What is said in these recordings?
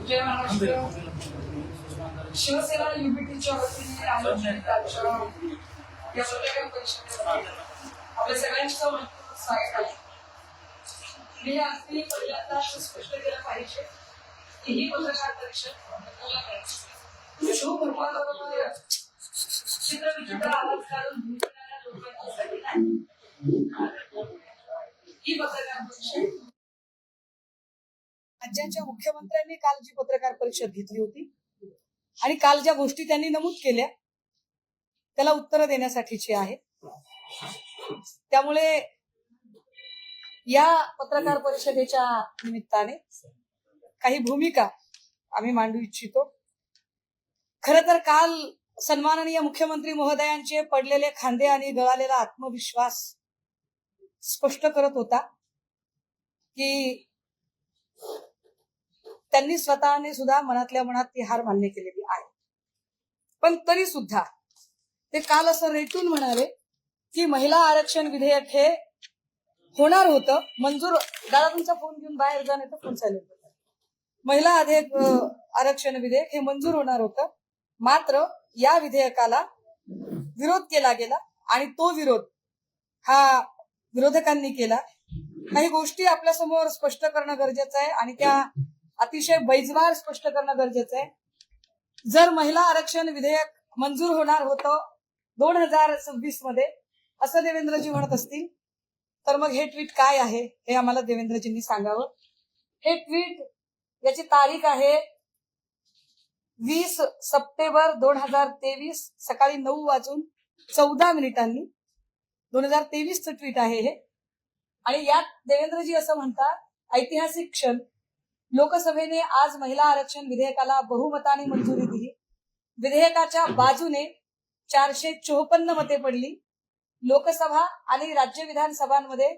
जय महाराष्ट्र. शिवसेना युबीटीच्या वतीने आयोजित या पत्रकार परिषदेत आपल्या सगळ्यांचं स्वागत आहे. मी अगदी पहिल्यांदाच स्पष्ट केलं पाहिजे की ही पत्रकार परिषद शिवधर्माबरोबर चित्रविचित्र आवाज काढून भूमिकेच्या लोकांसाठी नाही. ही पत्रकार परिषद राज्याच्या मुख्यमंत्र्यांनी काल जी पत्रकार परिषद घेतली होती आणि काल ज्या गोष्टी त्यांनी नमूद केल्या त्याला उत्तर देण्यासाठीची आहे. त्यामुळे या पत्रकार परिषदेच्या निमित्ताने काही भूमिका आम्ही मांडू इच्छितो. खर तर काल सन्माननीय मुख्यमंत्री महोदयांचे पडलेले खांदे आणि गळालेला आत्मविश्वास स्पष्ट करत होता की त्यांनी स्वतःने सुद्धा मनातल्या मनात ती हार मान्य केलेली आहे. पण तरी सुद्धा ते काल असं रेटून म्हणाले की महिला आरक्षण विधेयक हे होणार होतं मंजूर. दादा तुमचा फोन घेऊन बाहेर जा, नाही तर फोन सायलेंट होता. महिला आरक्षण विधेयक हे मंजूर होणार होतं, मात्र या विधेयकाला विरोध केला गेला आणि तो विरोध हा विरोधकांनी केला. काही गोष्टी आपल्या समोर स्पष्ट करणं गरजेचं आहे आणि त्या अतिशय बैजबार स्पष्ट करणं गरजेचं आहे. जर महिला आरक्षण विधेयक मंजूर होणार होतं 2026 मध्ये असं देवेंद्रजी म्हणत असतील तर मग हे ट्विट काय आहे हे आम्हाला देवेंद्रजींनी सांगावं. हे ट्विट याची तारीख आहे 20 सप्टेंबर 2023 सकाळी 9:14 2023 चं ट्विट आहे हे. आणि यात देवेंद्रजी असं म्हणतात, ऐतिहासिक क्षण, लोकसभेने आज महिला आरक्षण विधेयकाला बहुमताने मंजुरी दिली. विधेयकाच्या बाजूने 454 मते पडली. लोकसभा आणि राज्य विधानसभांमध्ये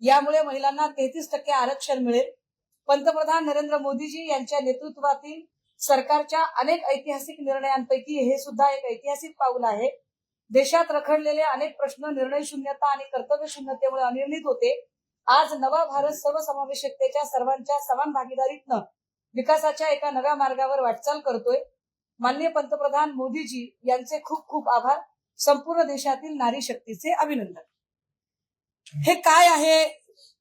यामुळे महिलांना 33% आरक्षण मिळेल. पंतप्रधान नरेंद्र मोदीजी यांच्या नेतृत्वातील सरकारच्या अनेक ऐतिहासिक निर्णयांपैकी हे सुद्धा एक ऐतिहासिक पाऊल आहे. देशात रखडलेले अनेक प्रश्न निर्णय शून्यता आणि कर्तव्य शून्यतेमुळे अनिर्णित होते. आज नवा भारत सर्वसमावेशकतेच्या सर्वांच्या समान भागीदारीतनं विकासाच्या एका नव्या मार्गावर वाटचाल करतोय. माननीय पंतप्रधान मोदीजी यांचे खूप खूप आभार. संपूर्ण देशातील नारी शक्तीचे अभिनंदन. हे काय आहे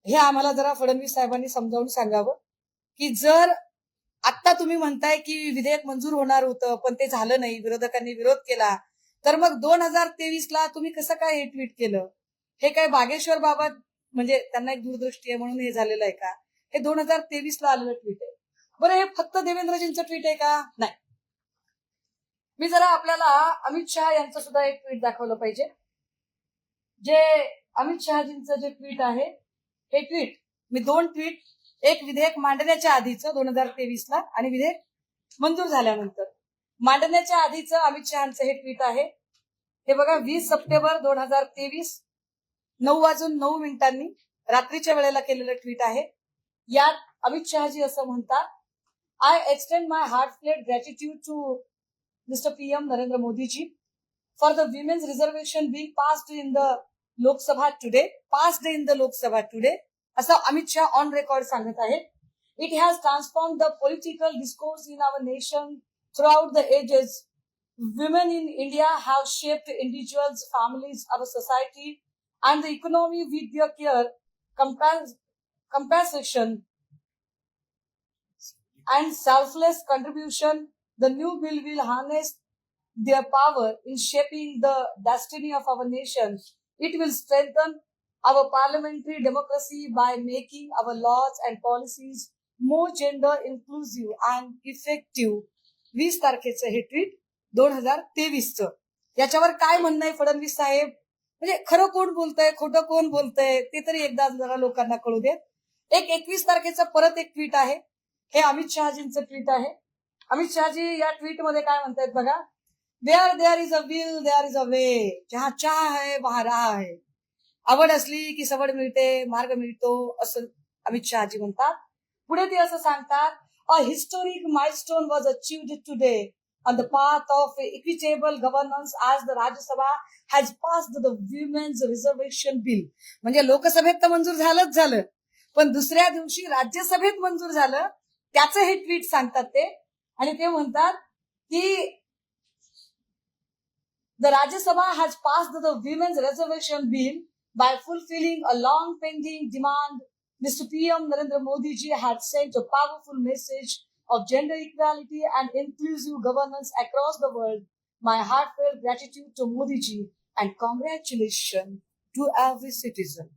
हे आम्हाला जरा फडणवीस साहेबांनी समजावून सांगावं की जर आता तुम्ही म्हणताय की विधेयक मंजूर होणार होतं पण ते झालं नाही, विरोधकांनी विरोध केला, तर मग 2023 ला तुम्ही कसं काय हे ट्विट केलं? हे काय बागेश्वर बाबत म्हणजे त्यांना एक दूरदृष्टी आहे म्हणून हे झालेलं आहे का? हे 2023 ला आलेलं ट्विट आहे. बरं, हे फक्त देवेंद्रजींचं ट्विट आहे का? नाही. मी जरा आपल्याला अमित शहा यांचं सुद्धा एक ट्विट दाखवलं पाहिजे. जे अमित शहाजींचं जे ट्विट आहे हे ट्विट मी 2 ट्विट, एक विधेयक मांडण्याच्या आधीचं 2023 ला आणि विधेयक मंजूर झाल्यानंतर. मांडण्याच्या आधीचं अमित शहाचं हे ट्विट आहे. हे बघा, 20 सप्टेंबर 2023 9:09 रात्रीच्या वेळेला केलेलं ट्विट आहे. यात अमित शहाजी असं म्हणतात, I extend my heartfelt gratitude to mister PM Narendra Modiji for the women's reservation bill passed in the Lok Sabha today, असं अमित शहा ऑन रेकॉर्ड सांगत आहे. It has transform the political discourse in our nation throughout the edges. Women in India have shaped individuals, families, our society, and the economy with their care, compassion, and selfless contribution. The new bill will harness their power in shaping the destiny of our nation. It will strengthen our parliamentary democracy by making our laws and policies more gender inclusive and effective. 20 तारखेचं हे tweet 2023चं. याच्यावर काय म्हणणं आहे फडणवीस साहेब? म्हणजे खरं कोण बोलतंय, खोटं कोण बोलतंय ते तरी एकदा जरा लोकांना कळू देत. एक 21 तारखेचं परत एक ट्विट आहे. हे अमित शहाजींचं ट्विट आहे. अमित शहाजी या ट्विट मध्ये काय म्हणतायत बघा, where there is a will there is a way, जहा चाह है वहां राह है. आवड असली की सवड मिळते, मार्ग मिळतो, असं अमित शहाजी म्हणतात. पुढे ते असं सांगतात, a historic milestone was achieved today on the path of equitable governance as the Rajya Sabha has passed the women's reservation bill. म्हणजे लोकसभेत तर मंजूर झालंच झालं, पण दुसऱ्या दिवशी राज्यसभेत मंजूर झालं. त्याचं हे ट्विट सांगतात ते. आणि ते म्हणतात की the Rajya Sabha has passed the women's reservation bill bye fulfilling a long pending demand. Mr. PM Narendra Modi ji had sent a powerful message of gender equality and inclusive governance across the world. My heartfelt gratitude to Modi ji and congratulations to every citizen.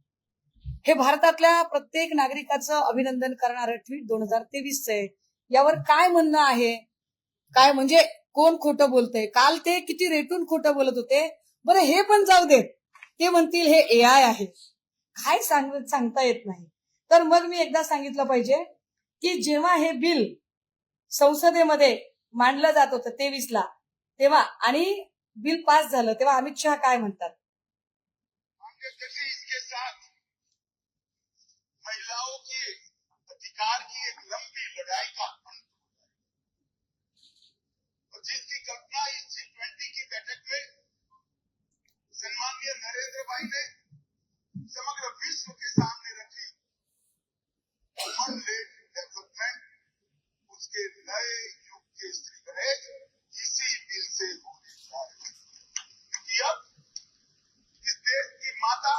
हे भारतातल्या प्रत्येक नागरिकाचं अभिनंदन करणारं tweet 2023 आहे. यावर काय म्हणणं आहे? काय म्हणजे कोण खोटं बोलतंय? काल ते किती रेटून खोटं बोलत होते. बरं हे पण जाऊ देत, ते म्हणतील हे AI आहे. काय सांगता येत नाही. तर मग मी एकदा सांगितलं पाहिजे की जेव्हा हे बिल संसदेमध्ये मांडलं जात होतं 23ला, तेव्हा आणि बिल पास झालं तेव्हा अमित शहा काय म्हणतात? इसके साथ महिलाओं के अधिकार की एक लंबी लड़ाई का अंत और जिसकी कल्पना इस G20 की बैठक में सम्माननीय नरेंद्र भाई ने समग्र विश्व के सामने रखी, ह्यूमन लेड डेवलपमेंट, उसके नए युग के स्त्रीगणेश इसी बिल से होने जा रहे हैं। अब इस देश की माता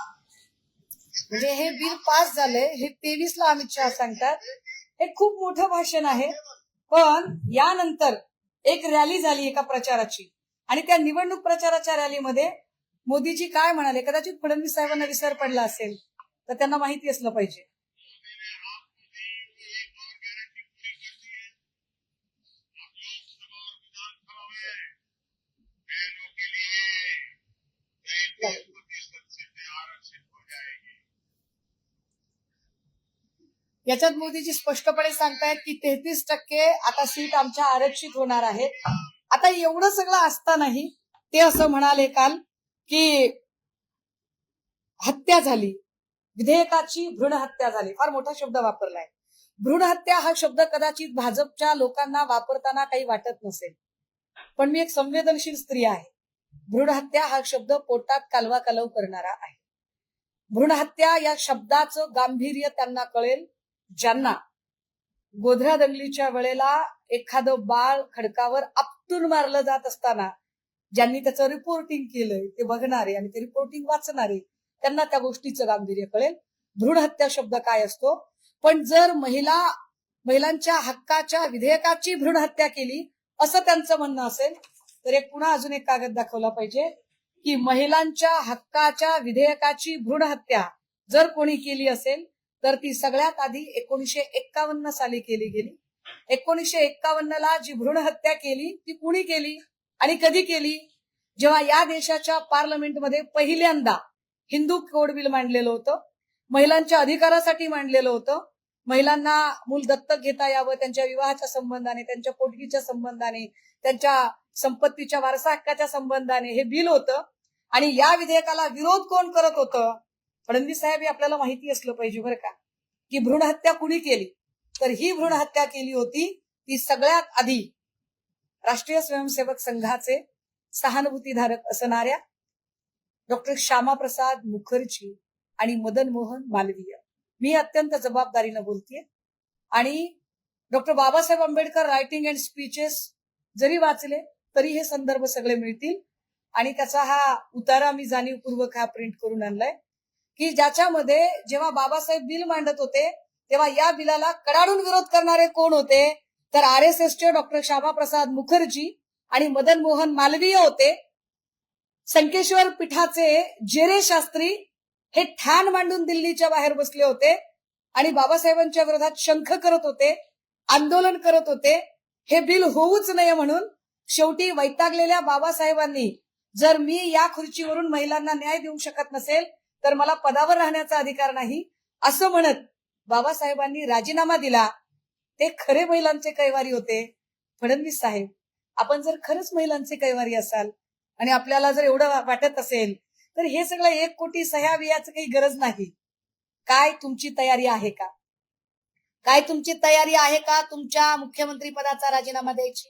म्हणजे हे बिल पास झालंय हे 23ला अमित शहा सांगतात. हे खूप मोठं भाषण आहे. पण यानंतर एक रॅली झाली एका प्रचाराची आणि त्या निवडणूक प्रचाराच्या रॅलीमध्ये मोदीजी काय म्हणाले? कदाचित फडणवीस साहेबांना विसर पडला असेल तर त्यांना माहिती असलं पाहिजे. याच्यात मोदीजी स्पष्टपणे सांगतायत की 33% आता सीट आमच्या आरक्षित होणार आहेत. आता एवढं सगळं असतानाही ते असं म्हणाले काल की हत्या झाली, विधेयकाची भ्रूण हत्या झाली. फार मोठा शब्द वापरलाय. भ्रूण हत्या हा शब्द कदाचित भाजपच्या लोकांना वापरताना काही वाटत नसेल, पण मी एक संवेदनशील स्त्री आहे. भ्रूण हत्या हा शब्द पोटात कालवा कालव करणारा आहे. भ्रूण हत्या या शब्दाचं गांभीर्य त्यांना कळेल ज्यांना गोधरा दंगलीच्या वेळेला एखादं बाळ खडकावर आपटून मारलं जात असताना ज्यांनी त्याचं रिपोर्टिंग केलंय ते बघणारे आणि ते रिपोर्टिंग वाचणारे त्यांना त्या गोष्टीचं गांभीर्य कळेल. भ्रूण हत्या शब्द काय असतो. पण जर महिलांच्या हक्काच्या विधेयकाची भ्रूण हत्या केली असं त्यांचं म्हणणं असेल तर एक पुन्हा अजून एक कागद दाखवला पाहिजे की महिलांच्या हक्काच्या विधेयकाची भ्रूण हत्या जर कोणी केली असेल तर ती सगळ्यात आधी 1951 साली केली गेली. 1951ला जी भ्रूण हत्या केली ती कुणी केली आणि कधी केली? जेव्हा या देशाच्या पार्लमेंटमध्ये पहिल्यांदा हिंदू कोड बिल मांडलेलं होतं, महिलांच्या अधिकारासाठी मांडलेलं होतं. महिलांना मूल दत्तक घेता यावं, त्यांच्या विवाहाच्या संबंधाने, त्यांच्या पोटगीच्या संबंधाने, त्यांच्या संपत्तीच्या वारसा हक्काच्या संबंधाने हे बिल होतं. आणि या विधेयकाला विरोध कोण करत होतं? फडणवीस साहेब हे आपल्याला माहिती असलं पाहिजे बरं का, की भ्रूण हत्या कुणी केली. तर ही भ्रूण हत्या केली होती ती सगळ्यात आधी राष्ट्रीय स्वयंसेवक संघाचे सहानुभूतीधारक असणाऱ्या डॉक्टर श्यामाप्रसाद मुखर्जी आणि मदन मोहन मालवीय. मी अत्यंत जबाबदारीनं बोलतेय. आणि doctor Babasaheb Ambedkar writing and speeches जरी वाचले तरी हे संदर्भ सगळे मिळतील. आणि त्याचा हा उतारा मी जाणीवपूर्वक हा प्रिंट करून आणलाय की ज्याच्यामध्ये जेव्हा बाबासाहेब बिल मांडत होते तेव्हा या बिलाला कडाडून विरोध करणारे कोण होते? तर RSSचे डॉक्टर श्यामाप्रसाद मुखर्जी आणि मदन मोहन मालवीय होते. संकेश्वर पीठाचे जेरे शास्त्री हे ठाण मांडून दिल्लीच्या बाहेर बसले होते आणि बाबासाहेबांच्या विरोधात शंख करत होते, आंदोलन करत होते. हे बिल होऊच नये म्हणून शेवटी वैतागलेल्या बाबासाहेबांनी जर मी या खुर्चीवरून महिलांना न्याय देऊ शकत नसेल तर मला पदावर राहण्याचा अधिकार नाही असं म्हणत बाबासाहेबांनी राजीनामा दिला. ते खरे महिलांचे कैवारी होते. फडणवीस साहेब, आपण जर खरंच महिलांचे कैवारी असाल आणि आपल्याला जर एवढं वाटत असेल तर हे सगळं 1 कोटी सह्या बियाचं काही गरज नाही. काय तुमची तयारी आहे का? काय तुमची तयारी आहे का तुमच्या मुख्यमंत्री पदाचा राजीनामा द्यायची?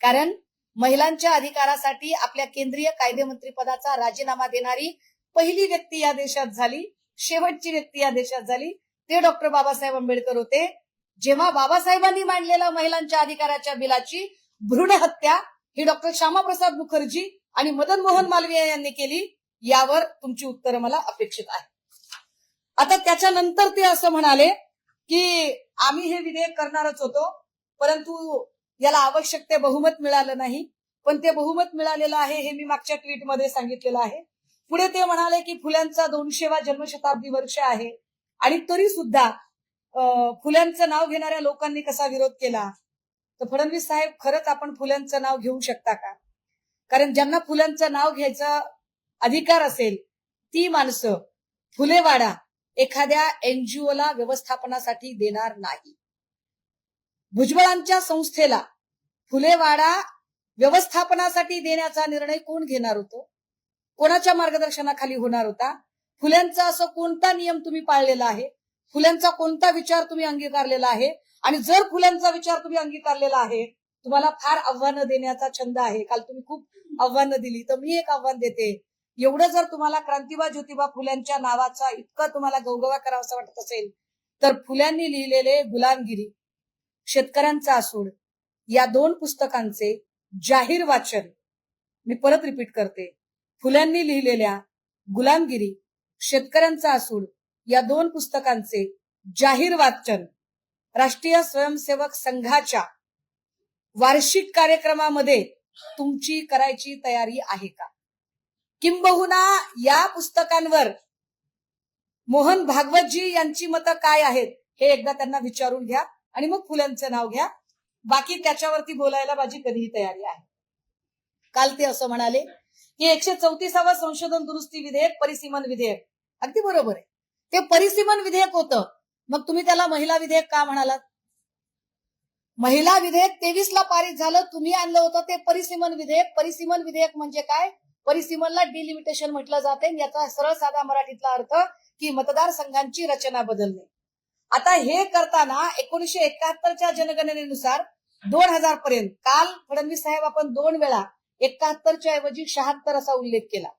कारण महिलांच्या अधिकारासाठी आपल्या केंद्रीय कायदेमंत्री पदाचा राजीनामा देणारी पहिली व्यक्ती या देशात झाली, शेवटची व्यक्ती या देशात झाली ते डॉक्टर बाबासाहेब आंबेडकर होते. जेव्हा बाबासाहेबांनी मांडलेल्या महिलांच्या अधिकाराच्या बिलाची भ्रूण हत्या ही डॉक्टर श्यामाप्रसाद मुखर्जी आणि मदन मोहन मालवीय यांनी केली, यावर तुमची उत्तरं मला अपेक्षित आहे. आता त्याच्यानंतर ते असं म्हणाले की आम्ही हे विधेयक करणारच होतो, परंतु याला आवश्यक ते बहुमत मिळालं नाही. पण ते बहुमत मिळालेलं आहे हे मी मागच्या ट्विटमध्ये सांगितलेलं आहे. पुढे ते म्हणाले की फुल्यांचा 200वा जन्मशताब्दी वर्ष आहे आणि तरी सुद्धा फुल्यांचं नाव घेणाऱ्या लोकांनी कसा विरोध केला. तर फडणवीस साहेब, खरंच आपण फुल्यांचं नाव घेऊ शकता का? कारण ज्यांना फुल्यांचं नाव घ्यायचा अधिकार असेल ती माणसं फुलेवाडा एखाद्या एनजीओला व्यवस्थापनासाठी देणार नाही. भुजबळांच्या संस्थेला फुलेवाडा व्यवस्थापनासाठी देण्याचा निर्णय कोण घेणार होतं? कोणाच्या मार्गदर्शनाखाली होणार होता? फुल्यांचा असं कोणता नियम तुम्ही पाळलेला आहे? फुल्यांचा कोणता विचार तुम्ही अंगीकारलेला आहे? आणि जर फुल्यांचा विचार तुम्ही अंगीकारलेला आहे, तुम्हाला फार आव्हानं देण्याचा छंद आहे. काल तुम्ही खूप आव्हानं दिली, तर मी एक आव्हान देते. एवढं जर तुम्हाला क्रांतिबा ज्योतिबा फुल्यांच्या नावाचा इतकं तुम्हाला गवगवा करावासा वाटत असेल, तर फुल्यांनी लिहिलेले गुलामगिरी, शेतकऱ्यांचा आसूड या 2 पुस्तकांचे जाहीर वाचन, मी परत रिपीट करते, फुल्यांनी लिहिलेल्या गुलामगिरी, शेतकऱ्यांचा आसूड या 2 पुस्तकांचे जाहीर वाचन राष्ट्रीय स्वयंसेवक संघाच्या वार्षिक कार्यक्रमामध्ये तुमची करायची तयारी आहे का? किंबहुना या पुस्तकांवर मोहन भागवतजी यांची मतं काय आहेत हे एकदा त्यांना विचारून घ्या आणि मग फुल्यांचं नाव घ्या. बाकी त्याच्यावरती बोलायला माझी कधीही तयारी आहे. काल ते असं म्हणाले की 134वा संशोधन दुरुस्ती विधेयक परिसीमन विधेयक, अगदी बरोबर आहे, ते परिसीमन विधेयक होतं. मग तुम्ही त्याला महिला विधेयक का म्हणालात? महिला विधेयक 23 ला पारित झालं, तुम्ही आणलं होतं ते परिसीमन विधेयक. परिसीमन विधेयक म्हणजे काय? परिसीमनला डिलिमिटेशन म्हटलं जाते. याचा सरळ साधा मराठीतला अर्थ की मतदारसंघांची रचना बदलणे. आता हे करताना 1971च्या जनगणनेनुसार 2000 पर्यंत, काल फडणवीस साहेब आपण 2 वेळा 71च्या ऐवजी 76 असा उल्लेख केला.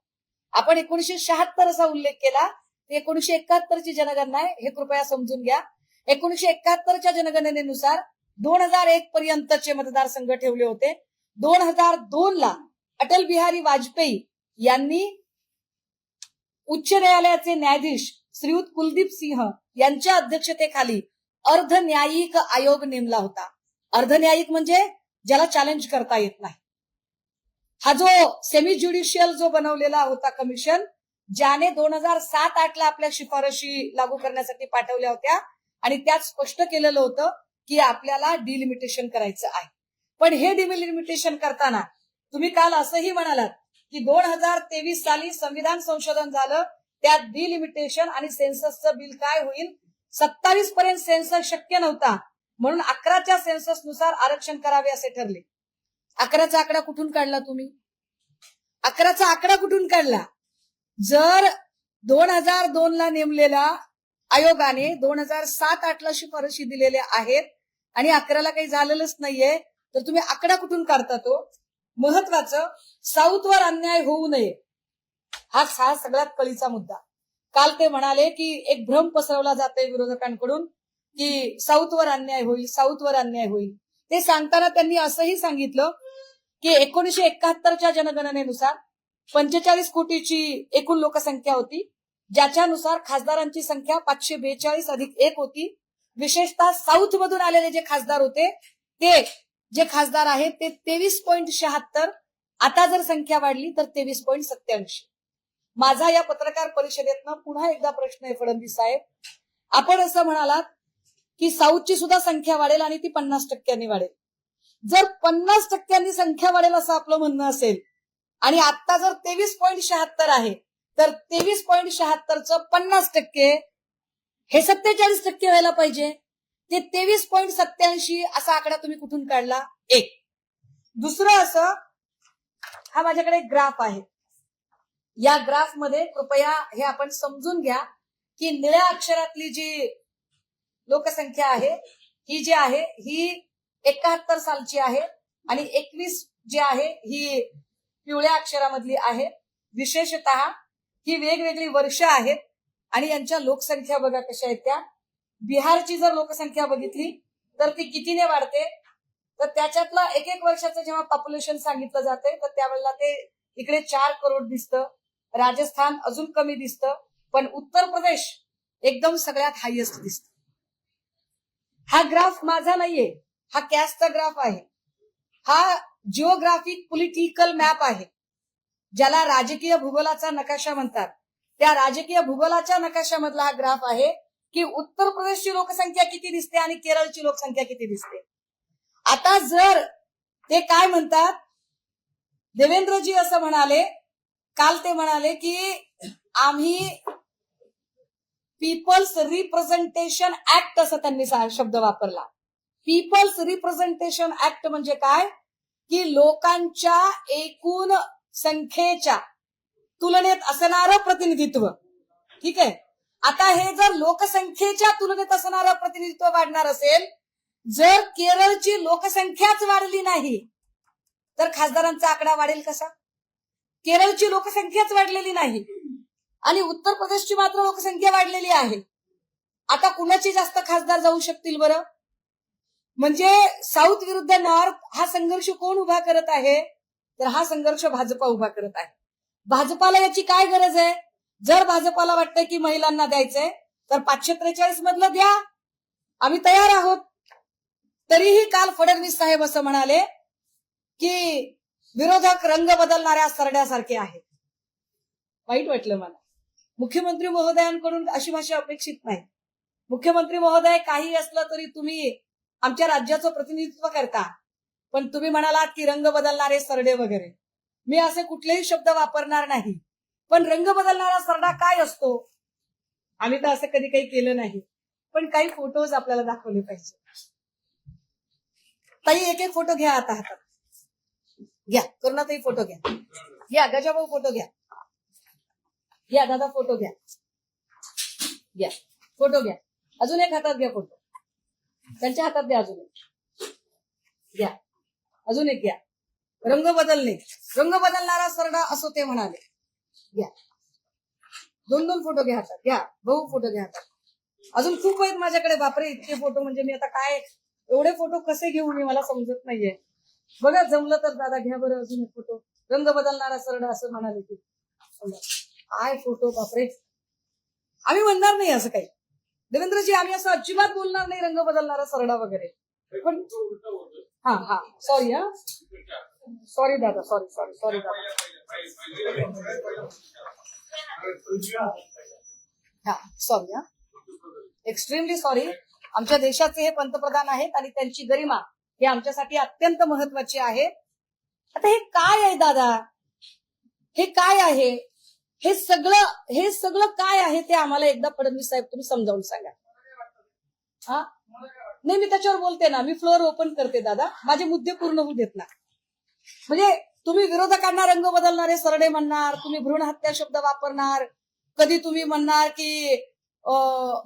आपण 1976 असा उल्लेख केला. 1971ची जनगणना आहे, हे कृपया समजून घ्या. 1971च्या जनगणनेनुसार 2001 पर्यंतचे मतदारसंघ ठेवले होते. 2002 ला अटल बिहारी वाजपेयी यांनी उच्च न्यायालयाचे न्यायाधीश श्रीयुत कुलदीप सिंह यांच्या अध्यक्षतेखाली अर्धन्यायिक आयोग नेमला होता. अर्धन्यायिक म्हणजे ज्याला चॅलेंज करता येत नाही. हा जो सेमी ज्युडिशियल जो बनवलेला होता कमिशन, ज्याने 2007-8 ला आपल्या शिफारशी लागू करण्यासाठी पाठवल्या होत्या आणि त्यात स्पष्ट केलेलं होतं की आपल्याला डिलिमिटेशन करायचं आहे. पण हे डिलिमिटेशन करताना तुम्ही काल असंही म्हणालात की 2023 साली संविधान संशोधन झालं, त्यात डिलिमिटेशन आणि सेन्ससचं बिल काय होईल, 27 पर्यंत सेन्सस शक्य नव्हता, म्हणून 11च्या सेन्सस नुसार आरक्षण करावे असे ठरले. 11चा आकडा कुठून काढला तुम्ही? 11चा आकडा कुठून काढला? जर 2002 ला नेमलेल्या आयोगाने 2007-8 ला शिफारशी दिलेल्या आहेत आणि 11ला काही झालेलंच नाहीये, तर तुम्ही आकडा कुठून काढता? तो महत्वाचं, साऊथवर अन्याय होऊ नये हा सगळ्यात कळीचा मुद्दा. काल ते म्हणाले की एक भ्रम पसरवला जातोय विरोधकांकडून की साऊथवर अन्याय होईल, साऊथवर अन्याय होईल. ते सांगताना त्यांनी असंही सांगितलं की 1971च्या जनगणनेनुसार 45 कोटीची एकूण लोकसंख्या होती, ज्याच्यानुसार खासदारांची संख्या 542 अधिक 1 होती. विशेषतः साऊथ मधून आलेले जे खासदार होते, ते जे खासदार आहेत ते 23.76. आता जर संख्या वाढली तर 23.87. माझा या पत्रकार परिषदेतनं पुन्हा एकदा प्रश्न आहे फडणवीस साहेब, आपण असं म्हणालात की साऊथची सुद्धा संख्या वाढेल आणि ती 50% वाढेल. जर 50% संख्या वाढेल असं आपलं म्हणणं असेल आणि आता जर 23.76 आहे, तर 23.76चं 50% हे 47% व्हायला पाहिजे. ते 23.87 असा आकडा तुम्ही कुठून काढला? एक. दुसरं असं, हा माझ्याकडे एक ग्राफ आहे. या ग्राफ मध्ये कृपया हे आपण समजून घ्या की निळ्या अक्षरातली जी लोकसंख्या आहे ही जी आहे ही 71 सालची आहे आणि 21 जी आहे ही पिवळ्या अक्षरामधली आहे. विशेषतः ही वेगवेगळी वर्ष आहेत आणि यांच्या लोकसंख्या बघा कशा आहेत त्या. बिहारची जर लोकसंख्या बघितली तर ती कितीने वाढते, तर त्याच्यातलं एक एक वर्षाचं जेव्हा पॉप्युलेशन सांगितलं जाते तर त्यावेळेला ते इकडे 4 करोड दिसतं, राजस्थान अजून कमी दिसतं, पण उत्तर प्रदेश एकदम सगळ्यात हायेस्ट दिसतं. हा ग्राफ माझा नाहीये, हा कॅस्टचा ग्राफ आहे. हा जिओग्राफिक पॉलिटिकल मॅप आहे, ज्याला राजकीय भूगोलाचा नकाशा म्हणतात. त्या राजकीय भूगोलाच्या नकाशामधला हा ग्राफ आहे की उत्तर प्रदेशची लोकसंख्या किती दिसते आणि केरळची लोकसंख्या किती दिसते. आता जर ते काय म्हणतात, देवेंद्रजी असं म्हणाले, काल ते म्हणाले की आम्ही पीपल्स रिप्रेझेंटेशन ऍक्ट असं त्यांनी शब्द वापरला. पीपल्स रिप्रेझेंटेशन ऍक्ट म्हणजे काय की लोकांच्या एकूण संख्येच्या तुलनेत असणारं प्रतिनिधित्व. ठीक आहे. आता हे जर लोकसंख्येच्या तुलनेत असणारं प्रतिनिधित्व वाढणार असेल, जर केरळची लोकसंख्याच वाढली नाही तर खासदारांचा आकडा वाढेल कसा. केरळची लोकसंख्याच वाढलेली नाही आणि उत्तर प्रदेशची मात्र लोकसंख्या वाढलेली आहे. आता कुणाची जास्त खासदार जाऊ शकतील बरं. म्हणजे साऊथ विरुद्ध नॉर्थ हा संघर्ष कोण उभा करत आहे, तर हा संघर्ष भाजपा उभा करत आहे. भाजपाला याची काय गरज आहे. जर भाजपाला वाटतंय की महिलांना द्यायचंय तर 543 मधलं द्या, आम्ही तयार आहोत. तरीही काल फडणवीस साहेब असं म्हणाले की विरोधक रंग बदलणाऱ्या सरड्यासारखे आहेत. वाईट वाटलं मला. मुख्यमंत्री महोदयांकडून अशी भाषा अपेक्षित नाही. मुख्यमंत्री महोदय, काही असलं तरी तुम्ही आमच्या राज्याचं प्रतिनिधित्व करता, पण तुम्ही म्हणालात की रंग बदलणारे सरडे वगैरे. मी असे कुठलेही शब्द वापरणार नाही, पण रंग बदलणारा सरडा काय असतो आम्ही तर असं कधी काही केलं नाही, पण काही फोटोज आपल्याला दाखवले पाहिजे. ताई एक एक फोटो घ्या आता हातात. घ्या करुणाताई फोटो घ्या, घ्या गजाभाऊ फोटो घ्या, घ्या दादा फोटो घ्या, घ्या फोटो घ्या. अजून एक हातात घ्या फोटो, त्यांच्या हातात द्या. अजून एक घ्या, अजून एक घ्या. रंग बदलणे, रंग बदलणारा सरडा असो ते म्हणाले. घ्या, 2-2 फोटो घ्या हातात. घ्या भाऊ फोटो घ्या हातात. अजून खूप आहेत माझ्याकडे. बापरे इतके फोटो, म्हणजे मी आता काय एवढे फोटो कसे घेऊ मी, मला समजत नाहीये. बघा जमलं तर दादा घ्या बरं अजून एक फोटो. रंग बदलणारा सरडा असं म्हणाले की काय फोटो. बापरे, आम्ही म्हणणार नाही असं काही. देवेंद्रजी आम्ही असं अजिबात बोलणार नाही रंग बदलणारा सरडा वगैरे. पण हा सॉरी, सॉरी दादा, सॉरी दादा. Sorry, extremely sorry. आमच्या देशाचे हे पंतप्रधान आहेत आणि त्यांची गरिमा हे आमच्यासाठी अत्यंत महत्वाची आहे. आता हे काय आहे दादा, हे काय आहे, हे सगळं काय आहे ते आम्हाला एकदा फडणवीस साहेब तुम्ही समजावून सांगा. हा नाही, मी त्याच्यावर बोलते ना, मी फ्लोअर ओपन करते दादा, माझे मुद्दे पूर्ण होऊ देत ना. म्हणजे तुम्ही विरोधकांना रंग बदलणारे सरडे म्हणणार, तुम्ही भ्रूण हत्या शब्द वापरणार, कधी तुम्ही म्हणणार की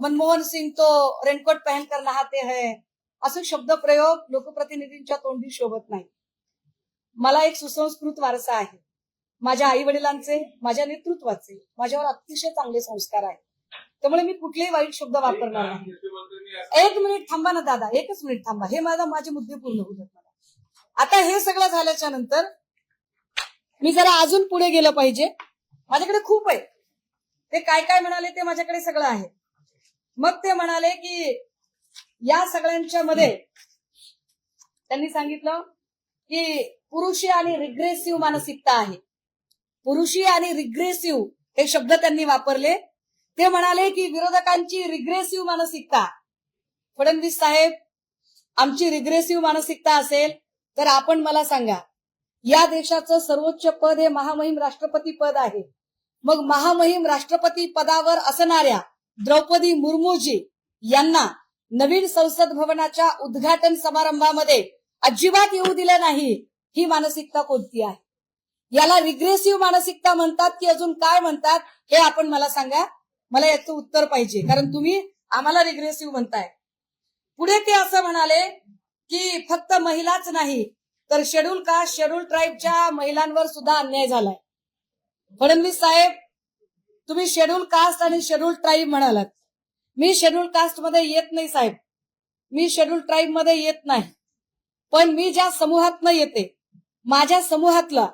मनमोहन सिंग तो रेनकोट पहनकर नहाते हैं, असे शब्द प्रयोग लोकप्रतिनिधींच्या तोंडी शोभत नाही. मला एक सुसंस्कृत वारसा आहे. माझ्या आई वडिलांचे, माझ्या नेतृत्वाचे माझ्यावर अतिशय चांगले संस्कार आहेत. त्यामुळे मी कुठलेही वाईट शब्द वापरणार नाही. 1 मिनिट थांबा ना दादा, 1च मिनिट थांबा. हे माझे मुद्दे पूर्ण होऊ देत मला. आता हे सगळं झाल्याच्या नंतर मी जरा अजून पुढे गेलं पाहिजे. माझ्याकडे खूप आहे. ते काय काय म्हणाले ते माझ्याकडे सगळं आहे. मग ते म्हणाले की या सगळ्यांच्या मध्ये त्यांनी सांगितलं की पुरुषी आणि रिग्रेसिव्ह मानसिकता आहे. पुरुषी आणि रिग्रेसिव्ह हे शब्द त्यांनी वापरले. ते म्हणाले की विरोधकांची रिग्रेसिव्ह मानसिकता. फडणवीस साहेब, आमची रिग्रेसिव्ह मानसिकता असेल तर आपण मला सांगा, या देशाचं सर्वोच्च पद हे महामहिम राष्ट्रपती पद आहे. मग महामहिम राष्ट्रपती पदावर असणाऱ्या द्रौपदी मुर्मूजी यांना नवीन संसद भवनाच्या उद्घाटन समारंभामध्ये अजिबात येऊ दिलं नाही. ही मानसिकता कोणती आहे? याला रिग्रेसिव्ह मानसिकता म्हणतात की अजून काय म्हणतात हे आपण मला सांगा. मला याचं उत्तर पाहिजे, कारण तुम्ही आम्हाला रिग्रेसिव्ह म्हणताय. पुढे ते असं म्हणाले की फक्त महिलाच नाही तर शेड्यूल कास्ट, शेड्यूल ट्राईबच्या महिलांवर सुद्धा अन्याय झालाय. फडणवीस साहेब, तुम्ही शेड्यूल कास्ट आणि शेड्यूल ट्राईब म्हणालात. मी शेड्यूल कास्ट मध्ये येत नाही साहेब. मी शेड्यूल ट्राईब मध्ये येत नाही, पण मी ज्या समूहातनं येते, माझ्या समूहातला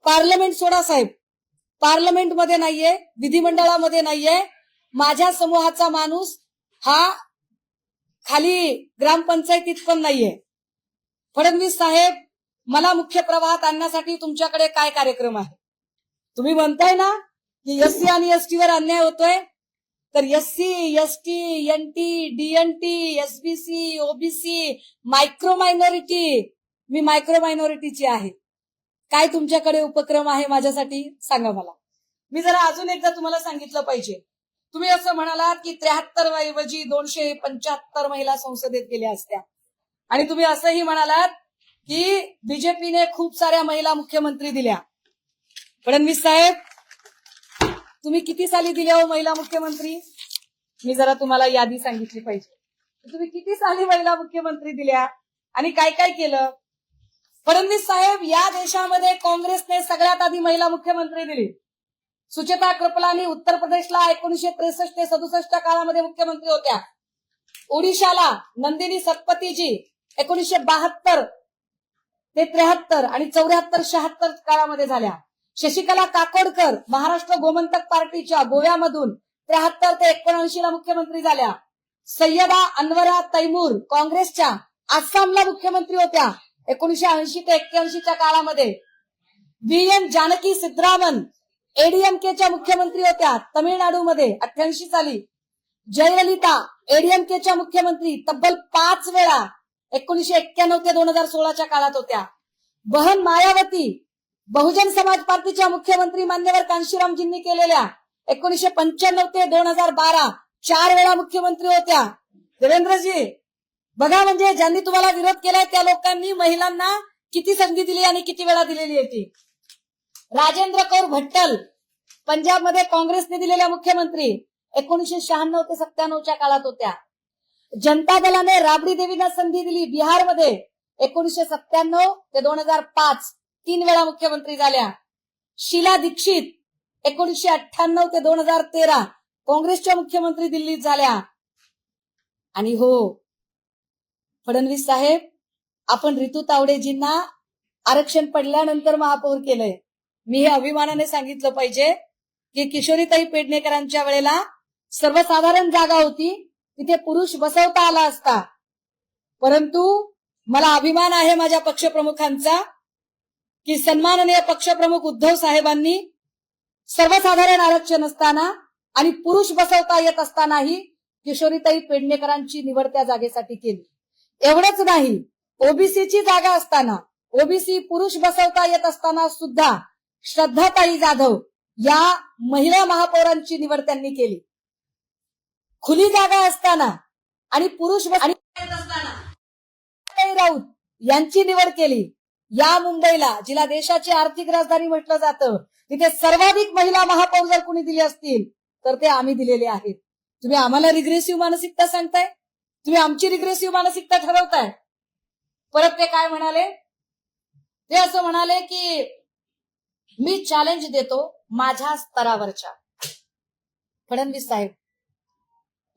पार्लमेंट सोडा साहेब, पार्लमेंटमध्ये नाहीये, विधिमंडळामध्ये नाहीये, माझ्या समूहाचा माणूस हा खाली ग्रामपंचायतीत पण नाहीये. फडणवीस साहेब, मला मुख्य प्रवाहात आणण्यासाठी तुमच्याकडे काय कार्यक्रम आहे? तुम्ही म्हणताय ना की एससी आणि एसटी वर अन्याय होतोय, तर SC, ST, NT, DNT, SBC, OBC, micro minority, मी मायक्रो मायनॉरिटीची आहे. काय तुमच्याकडे उपक्रम आहे माझ्यासाठी सांगा मला. मी जरा अजून एकदा तुम्हाला सांगितलं पाहिजे. तुम्ही असं म्हणालात की 73 ऐवजी 275 महिला संसदेत गेल्या असत्या, आणि तुम्ही असंही म्हणालात की बीजेपीने खूप साऱ्या महिला मुख्यमंत्री दिल्या. फडणवीस साहेब, तुम्ही किती साली दिल्या हो महिला मुख्यमंत्री? मी जरा तुम्हाला यादी सांगितली पाहिजे. तुम्ही किती साली महिला मुख्यमंत्री दिल्या आणि काय काय केलं? फडणवीस साहेब, या देशामध्ये काँग्रेसने सगळ्यात आधी महिला मुख्यमंत्री दिली. सुचेता कृपलानी उत्तर प्रदेशला 1963 ते 67 काळामध्ये मुख्यमंत्री होत्या. ओडिशाला नंदिनी सतपथीजी 1972 ते 73 आणि 74-76 काळामध्ये झाल्या. शशिकला काकोडकर महाराष्ट्र गोमंतक पार्टीच्या गोव्यामधून 73 ते 79 ला मुख्यमंत्री झाल्या. सय्यदा अनवरा तैमूर काँग्रेसच्या आसामला मुख्यमंत्री होत्या 1980 ते 81च्या काळामध्ये. व्ही.एन. जानकी सिद्धरामन एडीएमकेच्या मुख्यमंत्री होत्या तमिळनाडूमध्ये 88 साली. जयललिता एडीएमकेच्या मुख्यमंत्री तब्बल 5 वेळा 1991 ते 2016च्या काळात होत्या. बहन मायावती बहुजन समाज पार्टीच्या मुख्यमंत्री मान्यवर कांशीरामजींनी केलेल्या 1995 ते 2012 4 वेळा मुख्यमंत्री होत्या. देवेंद्रजी बघा, म्हणजे ज्यांनी तुम्हाला विरोध केलाय त्या लोकांनी महिलांना किती संधी दिली आणि किती वेळा दिलेली आहे ती. राजेंद्र कौर भट्टल पंजाबमध्ये काँग्रेसने दिलेल्या मुख्यमंत्री 1996 ते 97च्या काळात होत्या. जनता दलाने राबडी देवींना संधी दिली बिहारमध्ये 1997 ते 2005 3 वेळा मुख्यमंत्री झाल्या. शीला दीक्षित 1998 ते 2013 काँग्रेसच्या मुख्यमंत्री दिल्लीत झाल्या. आणि हो फडणवीस साहेब, आपण रितू तावडेजींना आरक्षण पडल्यानंतर महापौर केलंय. मी हे अभिमानाने सांगितलं पाहिजे की किशोरीताई पेडणेकरांच्या वेळेला सर्वसाधारण जागा होती, तिथे पुरुष बसवता आला असता. परंतु मला अभिमान आहे माझ्या पक्षप्रमुखांचा की सन्माननीय पक्षप्रमुख उद्धव साहेबांनी सर्वसाधारण आरक्षण असताना आणि पुरुष बसवता येत असतानाही किशोरीताई पेडणेकरांची निवड त्या जागेसाठी केली. एवढंच नाही, ओबीसीची जागा असताना, ओबीसी पुरुष बसवता येत असताना सुद्धा श्रद्धाताई जाधव या महिला महापौरांची निवड त्यांनी केली. खुली जागा असताना आणि पुरुष आणि राऊत यांची निवड केली. या मुंबईला, जिला देशाची आर्थिक राजधानी म्हटलं जातं, तिथे सर्वाधिक महिला महापौर जर कोणी दिले असतील तर ते आम्ही दिलेले आहेत. तुम्ही आम्हाला रिग्रेसिव्ह मानसिकता सांगताय, तुम्ही आमची रिग्रेसिव्ह मानसिकता ठरवताय. परत ते काय म्हणाले? ते असं म्हणाले की मी चॅलेंज देतो माझ्या स्तरावरच्या. फडणवीस साहेब,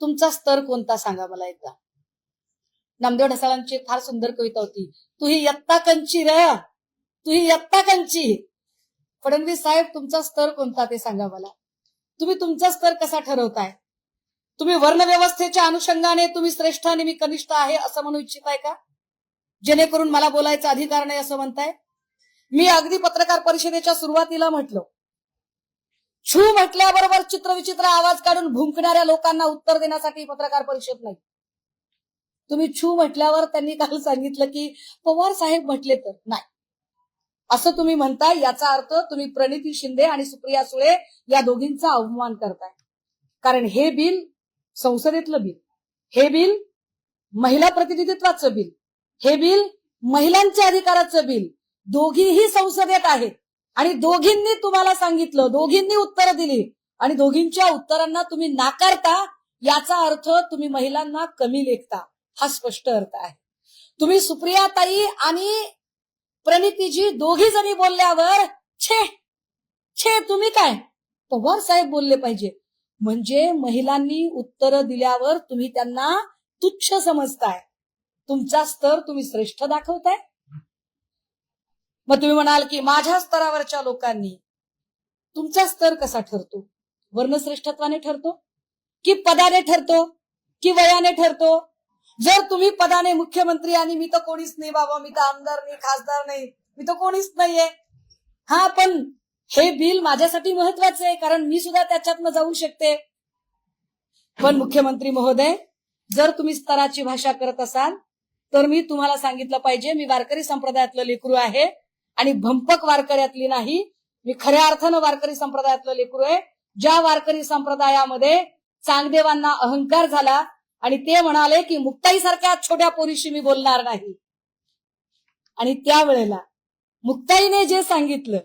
तुमचा स्तर कोणता सांगा मला एकदा. नामदेव ढसाळांची फार सुंदर कविता होती, तू ही यत्ता कंची र, तू ही यत्ता कंची. फडणवीस साहेब, तुमचा स्तर कोणता ते सांगा मला. तुम्ही तुमचा स्तर कसा ठरवताय? तुम्ही वर्णव्यवस्थेच्या अनुषंगाने तुम्ही श्रेष्ठ आणि मी कनिष्ठ आहे असं म्हणू इच्छिताय का? जेणेकरून मला बोलायचा अधिकार नाही असं म्हणताय? मी अगदी पत्रकार परिषदेच्या सुरुवातीला म्हटलं, छू म्हटल्याबरोबर चित्रविचित्र आवाज काढून भुंकणाऱ्या लोकांना उत्तर देण्यासाठी पत्रकार परिषद नाही. तुम्ही छू म्हटल्यावर त्यांनी काल सांगितलं की पवार साहेब म्हटले तर नाही असं तुम्ही म्हणताय. याचा अर्थ तुम्ही प्रणिती शिंदे आणि सुप्रिया सुळे या दोघींचा अवमान करताय. कारण हे बिल संसदेतलं बिल, हे बिल महिला प्रतिनिधित्वाचं बिल, हे बिल महिलांच्या अधिकाराचं बिल, दोघीही संसदेत आहेत. आणि दोघींनी तुम्हाला सांगितलं, दोघींनी उत्तर दिली आणि दोघींच्या उत्तरांना तुम्ही नाकारता. याचा अर्थ तुम्ही महिलांना कमी लेखता, हा स्पष्ट अर्थ आहे. तुम्ही सुप्रियाताई आणि प्रणितीजी दोघी जणी बोलल्यावर छे छे तुम्ही काय पवार साहेब बोलले पाहिजे, म्हणजे महिलांनी उत्तर दिल्यावर तुम्ही त्यांना तुच्छ समजताय, तुमचा स्तर तुम्ही श्रेष्ठ दाखवताय. मग तुम्ही म्हणाल की माझ्या स्तरावरच्या लोकांनी, तुमचा स्तर कसा ठरतो? वर्णश्रेष्ठत्वाने ठरतो की पदाने ठरतो की वयाने ठरतो? जर तुम्ही पदाने मुख्यमंत्री आणि मी तर कोणीच नाही बाबा, मी तर आमदार नाही, खासदार नाही, मी तर कोणीच नाहीये. हा, पण हे बिल माझ्यासाठी महत्वाचं आहे, कारण मी सुद्धा त्याच्यातनं जाऊ शकते. पण मुख्यमंत्री महोदय, जर तुम्ही स्तराची भाषा करत असाल तर मी तुम्हाला सांगितलं पाहिजे, मी वारकरी संप्रदायातलं लेकरू आहे आणि भंपक वारकऱ्यातली नाही, मी खऱ्या अर्थानं वारकरी संप्रदायातलं लेकरू आहे. ज्या वारकरी संप्रदायामध्ये चांगदेवांना अहंकार झाला आणि ते म्हणाले की मुक्ताई सारख्या छोट्या पोरीशी मी बोलणार नाही, आणि त्यावेळेला मुक्ताईने जे सांगितलं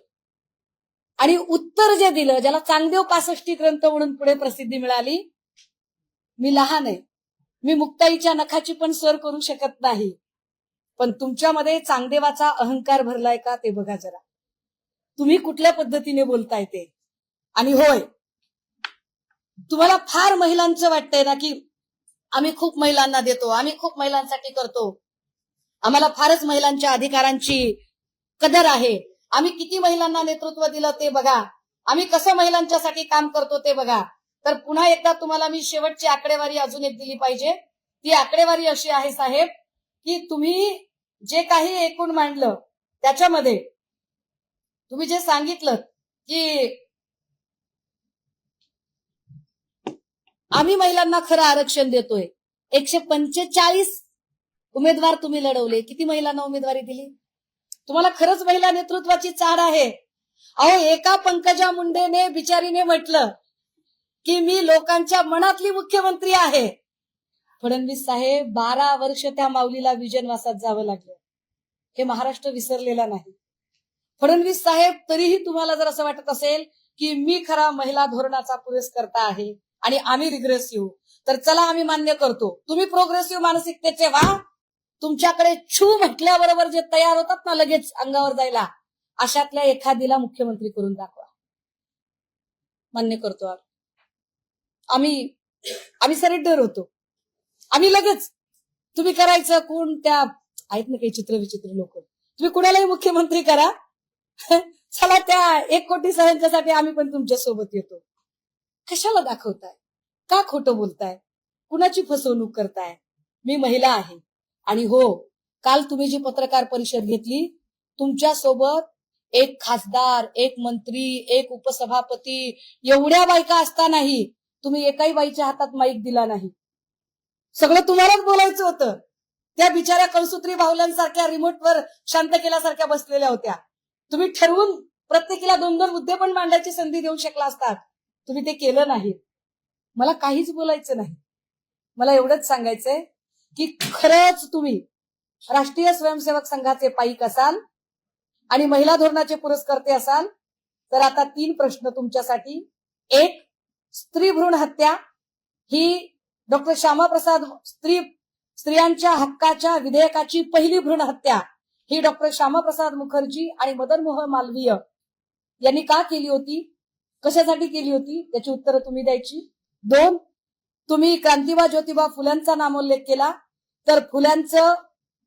आणि उत्तर जे दिलं, ज्याला चांगदेव 65 ग्रंथ म्हणून पुढे प्रसिद्धी मिळाली, मी लहान आहे, मी मुक्ताईच्या नखाची पण सर करू शकत नाही, पण तुमच्यामध्ये चांगदेवाचा अहंकार भरलाय का ते बघा जरा, तुम्ही कुठल्या पद्धतीने बोलताय ते. आणि होय, तुम्हाला फार महिलांचं वाटतंय ना की आम्ही खूप महिलांना देतो, आम्ही खूप महिलांसाठी करतो, आम्हाला फारच महिलांच्या अधिकारांची कदर आहे, आम्ही किती महिलांना नेतृत्व दिलं ते बघा, आम्ही कसं महिलांच्यासाठी काम करतो ते बघा. तर पुन्हा एकदा तुम्हाला मी शेवटची आकडेवारी अजून एक दिली पाहिजे. ती आकडेवारी अशी आहे साहेब, की तुम्ही जे काही एकूण मांडलं त्याच्यामध्ये तुम्ही जे सांगितलं की आम्ही महिलांना खरं आरक्षण देतोय, 145 उमेदवार तुम्ही लढवले, किती महिलांना उमेदवारी दिली? तुम्हाला खरंच महिला नेतृत्वाची चाड आहे. अहो, एका पंकजा मुंडेने बिचारीने म्हटलं की मी लोकांच्या मनातली मुख्यमंत्री आहे. फडणवीस साहेब, 12 वर्ष त्या माऊलीला विजनवासात जावं लागलं, हे महाराष्ट्र विसरलेला नाही. फडणवीस साहेब, तरीही तुम्हाला जर असं वाटत असेल की मी खरा महिला धोरणाचा पुरस्कर्ता आहे आणि आम्ही रिग्रेसिव्ह, तर चला आम्ही मान्य करतो, तुम्ही प्रोग्रेसिव्ह मानसिकतेचे व्हा. तुमच्याकडे छू म्हटल्याबरोबर जे तयार होतात ना लगेच अंगावर जायला, अशातल्या एखादीला मुख्यमंत्री करून दाखवा, मान्य करतो आम्ही सरेंडर होतो, आम्ही लगेच. तुम्ही करायचं कोण, त्या आहेत ना काही चित्रविचित्र लोक, तुम्ही कुणालाही मुख्यमंत्री करा, चला त्या 1 कोटी सह्यांच्यासाठी आम्ही पण तुमच्या सोबत येतो. कशाला दाखवताय? का खोटं बोलताय? कुणाची फसवणूक करताय? मी महिला आहे. आणि हो, काल तुम्ही जी पत्रकार परिषद घेतली, तुमच्या सोबत एक खासदार, एक मंत्री, एक उपसभापती, एवढ्या बायका असतानाही तुम्ही एकाही बाईच्या हातात माईक दिला नाही. सगळं तुम्हालाच बोलायचं होतं. त्या बिचाऱ्या कळसूत्री बाहुल्यांसारख्या रिमोटवर शांत केल्यासारख्या बसलेल्या होत्या. तुम्ही ठरवून प्रत्येकीला 2-2 मुद्दे पण मांडायची संधी देऊ शकला असतात, तुम्ही ते केलं नाही. मला काहीच बोलायचं नाही, मला एवढंच सांगायचंय की खरंच तुम्ही राष्ट्रीय स्वयंसेवक संघाचे पाईक असाल आणि महिला धोरणाचे पुरस्कर्ते असाल, तर आता 3 प्रश्न तुमच्यासाठी. एक, स्त्री भ्रूण हत्या ही डॉक्टर श्यामाप्रसाद, स्त्रियांच्या हक्काच्या विधेयकाची पहिली भ्रूण हत्या ही डॉक्टर श्यामाप्रसाद मुखर्जी आणि मदन मोहन मालवीय यांनी का केली होती, कशासाठी केली होती, याची उत्तरं तुम्ही द्यायची. 2, तुम्ही क्रांतिबा ज्योतिबा फुल्यांचा नामोल्लेख केला, तर फुल्यांचं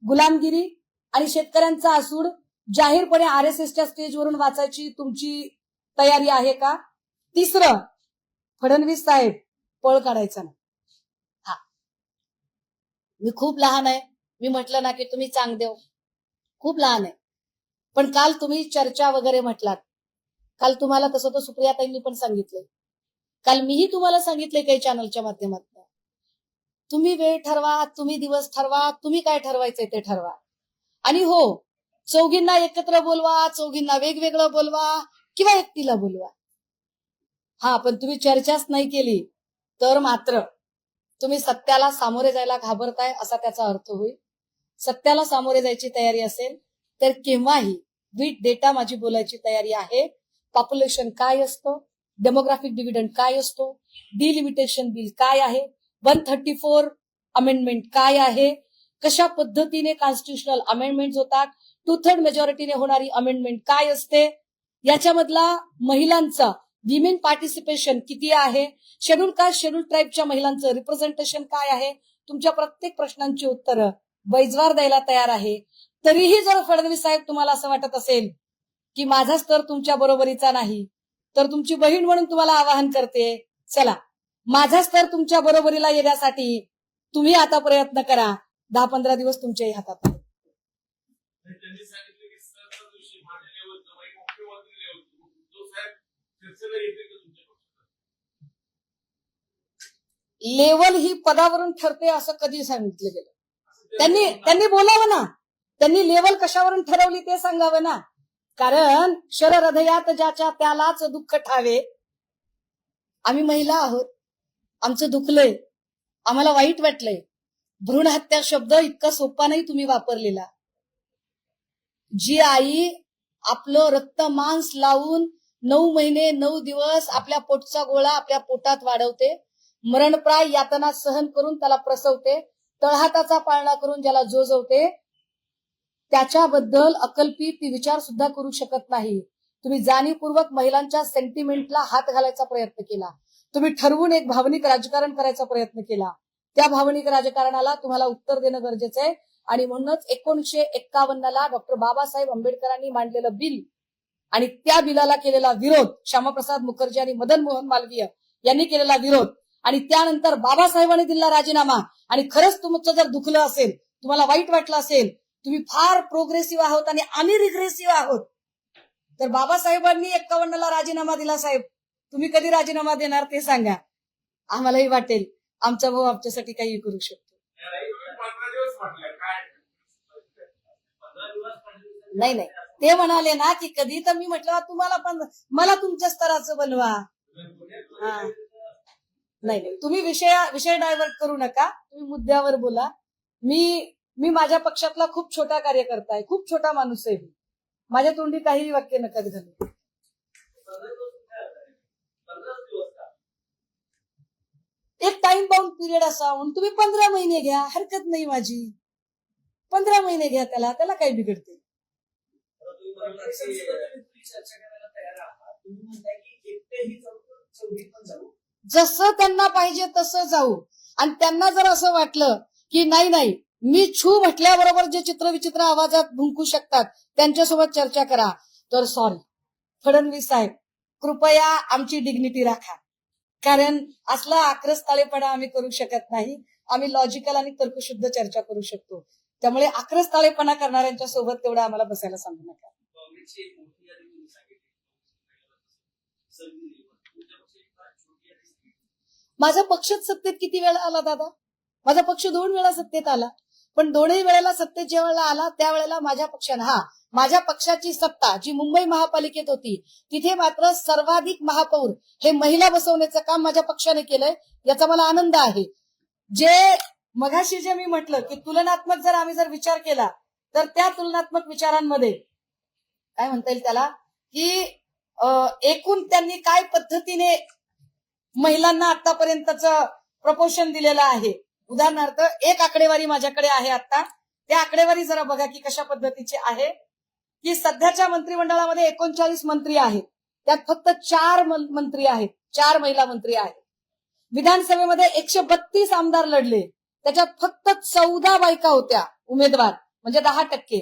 गुलामगिरी आणि शेतकऱ्यांचा आसूड जाहीरपणे RSSच्या स्टेजवरून वाचायची तुमची तयारी आहे का? 3, फडणवीस साहेब, पळ काढायचा नाही. हा, मी खूप लहान आहे, मी म्हटलं ना की तुम्ही चांगदेव, खूप लहान आहे, पण काल तुम्ही चर्चा वगैरे म्हटलात, काल तुम्हाला तसं तर सुप्रियाताईंनी पण सांगितलंय, काल मीही तुम्हाला सांगितलंय काही चॅनलच्या माध्यमातून, तुम्ही वेळ ठरवा, तुम्ही दिवस ठरवा, तुम्ही काय ठरवायचंय ते ठरवा. आणि हो, चौघींना एकत्र बोलवा, चौघींना वेगवेगळं बोलवा किंवा एकटीला बोलवा. हा, पण तुम्ही चर्चाच नाही केली तर मात्र तुम्ही सत्याला सामोरे जायला घाबरताय असा त्याचा अर्थ होईल. सत्याला सामोरे जायची तयारी असेल तर केव्हाही विथ डेटा माझी बोलायची तयारी आहे. पॉप्युलेशन काय असतं, डेमोग्राफिक डिव्हिडंड काय असतो, डिलिमिटेशन बिल काय आहे, 134 अमेंडमेंट काय आहे, कशा पद्धतीने कॉन्स्टिट्युशनल अमेंडमेंट होतात, 2/3 मेजॉरिटीने होणारी अमेंडमेंट काय असते, याच्यामधला महिलांचा विमेन पार्टिसिपेशन किती आहे, शेड्यूल कास्ट शेड्यूल ट्राईबच्या महिलांचं रिप्रेझेंटेशन काय आहे, तुमच्या प्रत्येक प्रश्नांची उत्तरं बैजवार द्यायला तयार आहे. तरीही जर फडणवीस साहेब तुम्हाला असं वाटत असेल की माझा स्तर तुमच्या बरोबरीचा नाही, तर तुमची बहीण म्हणून तुम्हाला आवाहन करते, चला माझा स्तर तुमच्या बरोबरीला येण्यासाठी तुम्ही आता प्रयत्न करा. 10-15 दिवस तुमच्याही हातात आहे. त्यांनी सांगितलं की सरचा दिवशी माझ्या लेवलचा म्हणजे मुख्यमंत्री लेवलचा जो साहेब चर्चेला येते का तुमच्या पक्षात? लेवल ही पदावरून ठरते असं कधी सांगितलं गेलं? त्यांनी बोलावं ना, त्यांनी लेवल कशावरून ठरवली ते सांगावं ना. कारण शरहृदयात ज्याच्या त्यालाच दुःख ठावे. आम्ही महिला आहोत, आमचं दुखलंय, आम्हाला वाईट वाटलंय. भ्रूण हत्या शब्द इतका सोपा नाही तुम्ही वापरलेला. जी आई आपलं रक्त मांस लावून 9 महिने 9 दिवस आपल्या पोटचा गोळा आपल्या पोटात वाढवते, मरणप्राय यातना सहन करून त्याला प्रसवते, तळहाताचा पाळणा करून ज्याला जोजवते, त्याच्याबद्दल अकल्पित विचार सुद्धा करू शकत नाही. तुम्ही जाणीवपूर्वक महिलांच्या सेंटिमेंटला हात घालायचा प्रयत्न केला. तुम्ही ठरवून एक भावनिक राजकारण करायचा प्रयत्न केला. त्या भावनिक राजकारणाला तुम्हाला उत्तर देणं गरजेचं आहे. आणि म्हणूनच 1951ला डॉक्टर बाबासाहेब आंबेडकरांनी मांडलेलं बिल आणि त्या बिलाला केलेला विरोध, श्यामाप्रसाद मुखर्जी आणि मदन मोहन मालवीय यांनी केलेला विरोध, आणि त्यानंतर बाबासाहेबांनी दिलेला राजीनामा, आणि खरंच तुमचं जर दुखलं असेल, तुम्हाला वाईट वाटलं असेल, तुम्ही फार प्रोग्रेसिव्ह आहोत आणि आम्ही रिग्रेसिव्ह आहोत, तर बाबासाहेबांनी 51ला राजीनामा दिला. साहेब तुम्ही कधी राजीनामा देणार ते सांगा. आम्हालाही वाटेल आमचा भाऊ आमच्यासाठी काही करू शकतो. 15 दिवस म्हटलं काय 15 दिवस नाही ते म्हणाले ना की कधी, तर मी म्हटलं तुम्हाला पण मला तुमच्या स्तराचं बनवा. नाही तुम्ही विषय डायव्हर्ट करू नका, तुम्ही मुद्द्यावर बोला. मी माझ्या पक्षातला खूप छोटा कार्यकर्ता आहे, खूप छोटा माणूस आहे. माझ्या तोंडी काहीही वाक्य नकत घालू. एक टाइम बाउंड पिरियड असा म्हणून तुम्ही 15 महिने घ्या, हरकत नाही माझी. 15 महिने घ्या, त्याला काय बिघडते? जसं त्यांना पाहिजे तसं जाऊ. आणि त्यांना जर असं वाटलं की नाही मी छू म्हटल्याबरोबर जे चित्रविचित्र आवाजात भुंकू शकतात त्यांच्यासोबत चर्चा करा, तर सॉरी फडणवीस साहेब, कृपया आमची डिग्निटी राखा. कारण असला आक्रस्ताळेपणा आम्ही करू शकत नाही. आम्ही लॉजिकल आणि तर्कशुद्ध चर्चा करू शकतो. त्यामुळे आक्रस्ताळेपणा करणाऱ्यांच्या सोबत तेवढं आम्हाला बसायला सांगू नका. माझा पक्षच सत्तेत किती वेळा आला दादा? माझा पक्ष 2 वेळा सत्तेत आला, पण दोन्ही वेळेला सत्तेत ज्या वेळेला आला त्यावेळेला माझ्या पक्षानं माझ्या पक्षाची सत्ता जी मुंबई महापालिकेत होती तिथे मात्र सर्वाधिक महापौर हे महिला बसवण्याचं काम माझ्या पक्षाने केलंय. याचा मला आनंद आहे. मगाशी जे मी म्हटलं की तुलनात्मक जर आम्ही विचार केला, तर त्या तुलनात्मक विचारांमध्ये काय म्हणता येईल त्याला की एकूण त्यांनी काय पद्धतीने महिलांना आतापर्यंतच प्रपोर्शन दिलेलं आहे. उदाहरणार्थ एक आकडेवारी माझ्याकडे आहे आता, त्या आकडेवारी जरा बघा की कशा पद्धतीची आहे. की सध्याच्या मंत्रिमंडळामध्ये 39 मंत्री आहेत, त्यात फक्त 4 मंत्री आहेत, 4 महिला मंत्री आहेत. विधानसभेमध्ये 132 आमदार लढले, त्याच्यात फक्त 14 बायका होत्या उमेदवार, म्हणजे 10%.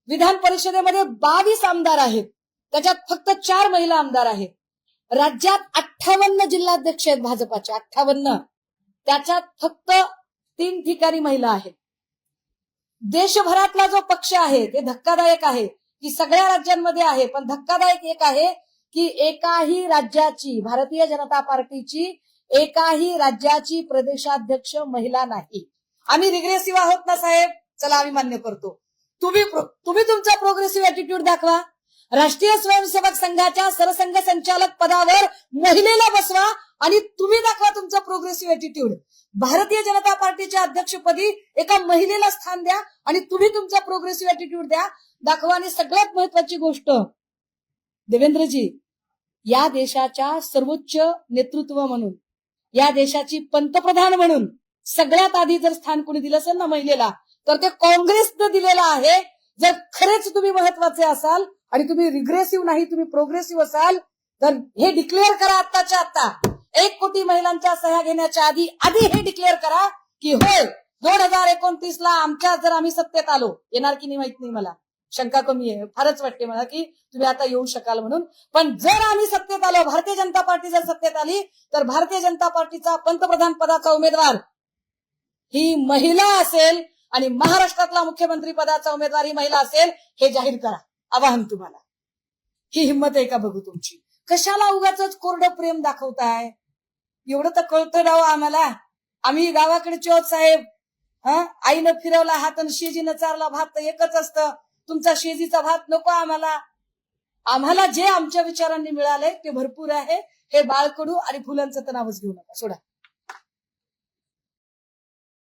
विधान परिषदेमध्ये 22 आमदार आहेत, त्याच्यात फक्त 4 महिला आमदार आहेत. राज्यात 58 जिल्हाध्यक्ष आहेत भाजपाचे, 58, त्याच्यात फक्त 3 ठिकाणी महिला आहेत. देशभरातला जो पक्ष आहे ते धक्कादायक आहे की सगळ्या राज्यांमध्ये आहे, पण धक्कादायक एक आहे की एकाही राज्याची, भारतीय जनता पार्टीची एकाही राज्याची प्रदेशाध्यक्ष महिला नाही. आम्ही रिग्रेसिव्ह आहोत ना साहेब? चला आम्ही मान्य करतो. तुम्ही तुमचा प्रोग्रेसिव्ह ऍटिट्यूड दाखवा. राष्ट्रीय स्वयंसेवक संघाच्या सरसंघ संचालक पदावर महिलेला बसवा आणि तुम्ही दाखवा तुमचा प्रोग्रेसिव्ह ऍटिट्यूड. भारतीय जनता पार्टीच्या अध्यक्षपदी एका महिलेला स्थान द्या आणि तुम्ही तुमचा प्रोग्रेसिव्ह ऍटिट्यूड दाखवा. आणि सगळ्यात महत्वाची गोष्ट, देवेंद्रजी, या देशाच्या सर्वोच्च नेतृत्व म्हणून, या देशाची पंतप्रधान म्हणून सगळ्यात आधी जर स्थान कोणी दिलं असेल ना महिलेला, तर ते काँग्रेसनं दिलेलं आहे. जर खरेच तुम्ही महत्वाचे असाल आणि तुम्ही रिग्रेसिव्ह नाही, तुम्ही प्रोग्रेसिव्ह असाल, तर हे डिक्लेअर करा आत्ताच्या आत्ता. 1 कोटी महिलांच्या सह्या घेण्याच्या आधी हे डिक्लेअर करा की होय 2029 ला आमच्या जर आम्ही सत्तेत आलो, येणार की नाही माहित नाही मला, शंका कमी आहे, फारच वाटते मला की तुम्ही आता येऊ शकाल म्हणून. पण जर आम्ही सत्तेत आलो, भारतीय जनता पार्टी जर सत्तेत आली, तर भारतीय जनता पार्टीचा पंतप्रधान पदाचा उमेदवार ही महिला असेल आणि महाराष्ट्रातला मुख्यमंत्री पदाचा उमेदवार ही महिला असेल, हे जाहीर करा. आवाहन तुम्हाला. ही हिंमत आहे का बघू तुमची. कशाला उगाच कोरडं प्रेम दाखवताय. एवढं तर कळतं राव आम्हाला. आम्ही गावाकडचे आहोत साहेब. आईनं फिरवला हात आणि शेजीनं चारला भात, तर एकच असतं. तुमचा शेजीचा भात नको आम्हाला. आम्हाला जे आमच्या विचारांनी मिळालंय ते भरपूर आहे. हे बाळकडू आणि फुलांचं तर नावच घेऊ नका, सोडा.